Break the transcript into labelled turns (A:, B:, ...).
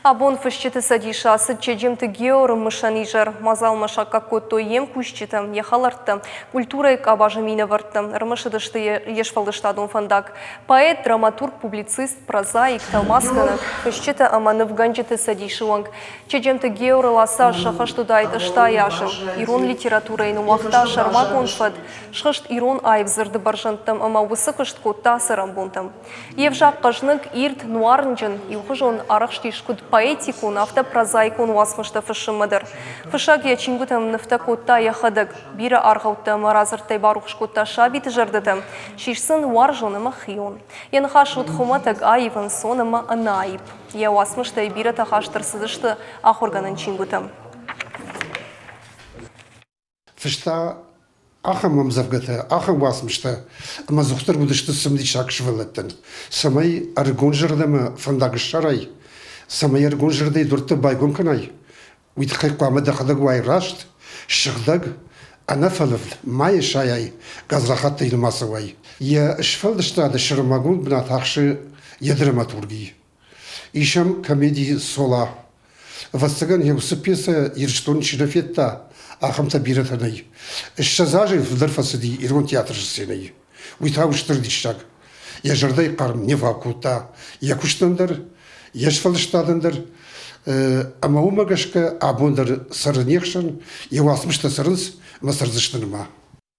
A: Абон фыщеты садиша сычедемті георы мышанижар мазал машака котто ем кущетім, ехаларттым, культура абажы мені варттым, рымышыдышты ешфалдыштадын фандак. Поэт, драматург, публицист, прозаик, талмасканы, фыщеті аманып ганжеті садиши ванг. Чедемті георы ласа шахаштудайт ышта яшын, ирон литературайны уақта шарма конфад, шхышт ирон айвзырды баржантым, ама высықышт котта сырам бунтым. Евжақ қажнық ирт нуарнжын, илғыжон арақштишкуд поэтикун, автопрозайкун васмышты фышымыдыр. Фышак я чингутам нафтакотта яхадык, бира арғаутта маразыртай барухшкотта шабиты жардытым, шишсын варжоныма хион. Янхаш утхуматык айвын соныма анаип. Я васмыштай бира тахаштырсыдышты ахорганын чингутам.
B: Фышта ахам завгата, ахам васмышта, ама зухтар будышты сымди шакшывалаттын. Самай аргон жырдамы фандагыш шарай. Самай аргон жырдай дурты байгон канай. Уйтхай куамада хадаг вайрашт, шыгдаг, анафалыв, май шаяй, газрахатта илмасывай. Я шфалдыштады шырмагун бна тахшы драматургии. Ишам комедии сола. Вастаган я усыпеса ирштон чинафетта, ахамта биратанай. Шазажи вдырфасыди ирон театр жысенай. Уйтауштырдыштаг. Я жырдай қарым не вакута. Я куштандар, я шфалдыштадындар. Ама умагашка абондар сарынекшан, я васмышта сарынс масарзыштыныма.